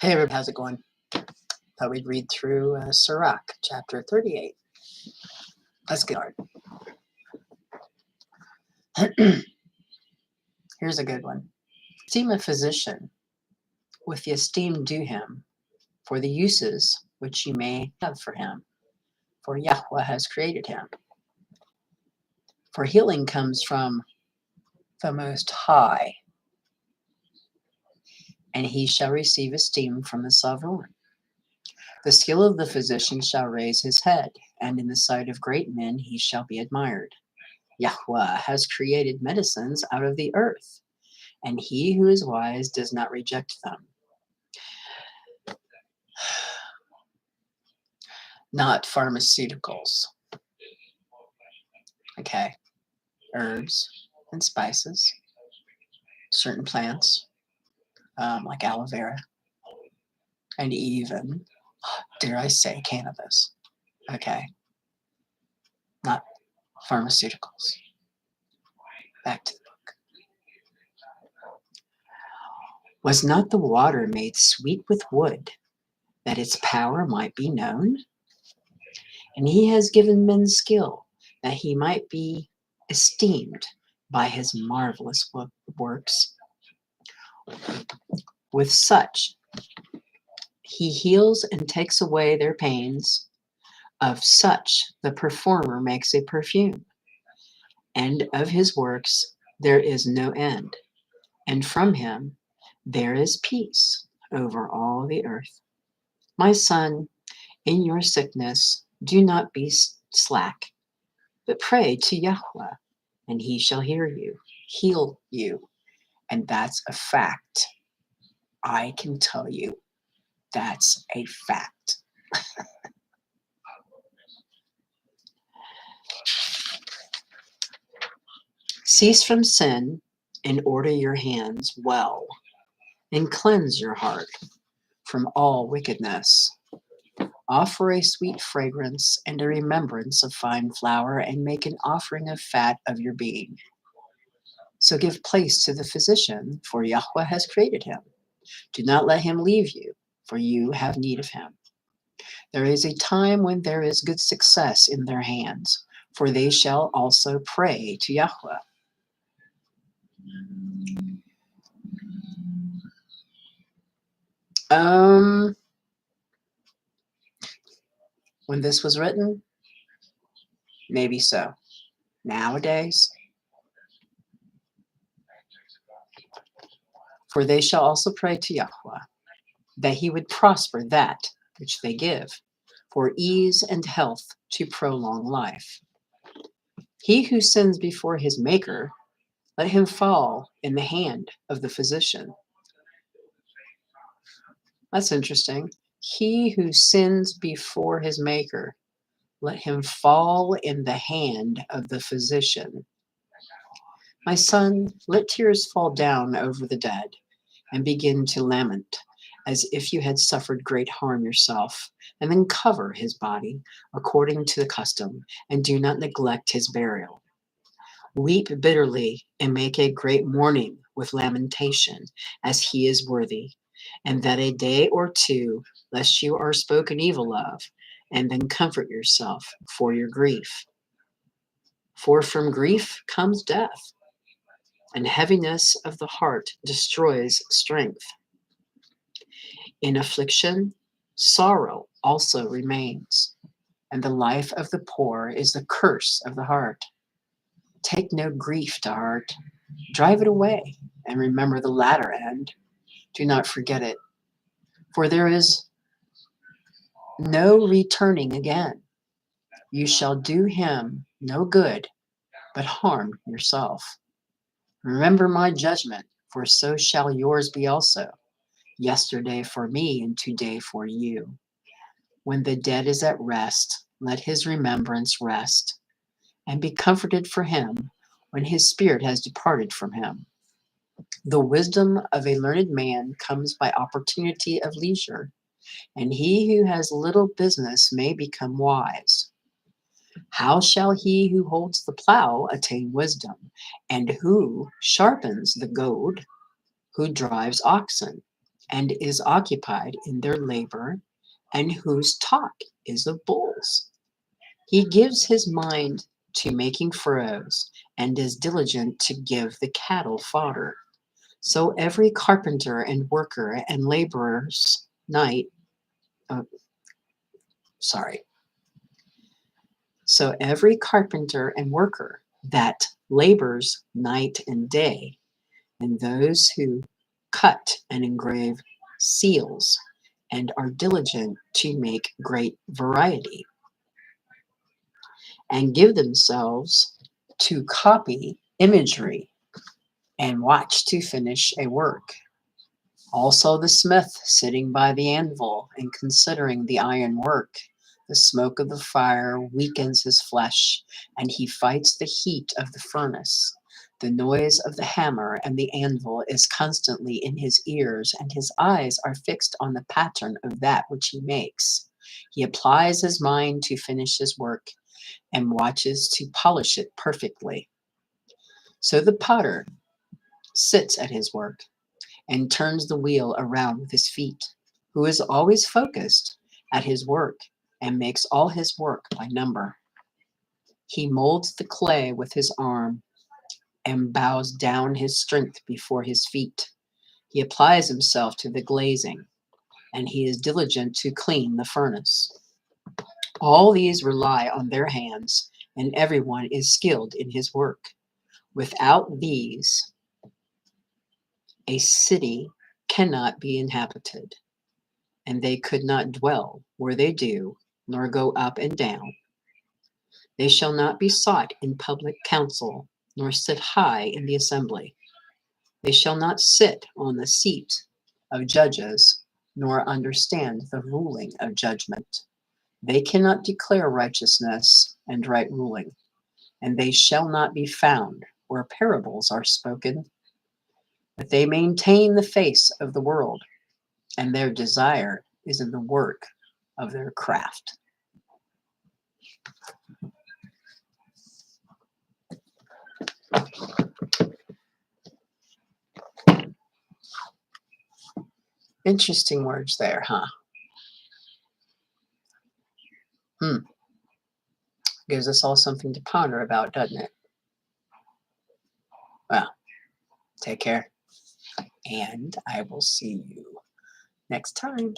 Hey everybody, how's it going? Thought we'd read through Sirach, chapter 38. Let's get started. Here's a good one. Esteem a physician with the esteem due him for the uses which you may have for him, for Yahweh has created him. For healing comes from the Most High, and he shall receive esteem from the Sovereign. The skill of the physician shall raise his head, and in the sight of great men he shall be admired. Yahweh has created medicines out of the earth, and he who is wise does not reject them. Not pharmaceuticals. Okay. Herbs and spices, certain plants, like aloe vera, and even, dare I say, cannabis. Okay. Not pharmaceuticals. Back to the book. Was not the water made sweet with wood, that its power might be known? And he has given men skill, that he might be esteemed by his marvelous works. With such, he heals and takes away their pains. Of such, the performer makes a perfume. And of his works there is no end. And from him there is peace over all the earth. My son, in your sickness, do not be slack, but pray to Yahweh, and he shall heal you. And that's a fact. I can tell you that's a fact. Cease from sin and order your hands well, and cleanse your heart from all wickedness. Offer a sweet fragrance and a remembrance of fine flour, and make an offering of fat of your being. So give place to the physician, for Yahweh has created him. Do not let him leave you, for you have need of him. There is a time when there is good success in their hands, for they shall also pray to Yahweh. When this was written, maybe so. Nowadays, for they shall also pray to Yahweh, that he would prosper that which they give, for ease and health to prolong life. He who sins before his maker, let him fall in the hand of the physician. That's interesting. He who sins before his maker, let him fall in the hand of the physician. My son, let tears fall down over the dead, and begin to lament, as if you had suffered great harm yourself, and then cover his body according to the custom, and do not neglect his burial. Weep bitterly, and make a great mourning with lamentation, as he is worthy, and that a day or two, lest you are spoken evil of, and then comfort yourself for your grief. For from grief comes death, and heaviness of the heart destroys strength. In affliction, sorrow also remains, and the life of the poor is the curse of the heart. Take no grief to heart, drive it away, and remember the latter end. Do not forget it, for there is no returning again. You shall do him no good, but harm yourself. Remember my judgment, for so shall yours be also. Yesterday for me, and today for you. When the dead is at rest, let his remembrance rest, and be comforted for him when his spirit has departed from him. The wisdom of a learned man comes by opportunity of leisure, and he who has little business may become wise. How shall he who holds the plow attain wisdom, and who sharpens the goad? Who drives oxen and is occupied in their labor, and whose talk is of bulls. He gives his mind to making furrows, and is diligent to give the cattle fodder. So every carpenter and worker and laborer's night, oh, sorry. So every carpenter and worker that labors night and day, and those who cut and engrave seals, and are diligent to make great variety, and give themselves to copy imagery, and watch to finish a work. Also the smith sitting by the anvil and considering the iron work. The smoke of the fire weakens his flesh, and he fights the heat of the furnace. The noise of the hammer and the anvil is constantly in his ears, and his eyes are fixed on the pattern of that which he makes. He applies his mind to finish his work, and watches to polish it perfectly. So the potter sits at his work and turns the wheel around with his feet, who is always focused at his work and makes all his work by number. He molds the clay with his arm and bows down his strength before his feet. He applies himself to the glazing, and he is diligent to clean the furnace. All these rely on their hands, and everyone is skilled in his work. Without these, a city cannot be inhabited, and they could not dwell where they do, nor go up and down. They shall not be sought in public council, nor sit high in the assembly. They shall not sit on the seat of judges, nor understand the ruling of judgment. They cannot declare righteousness and right ruling, and they shall not be found where parables are spoken. But they maintain the face of the world, and their desire is in the work of their craft. Interesting words there, huh? Gives us all something to ponder about, doesn't it? Well, take care, and I will see you next time.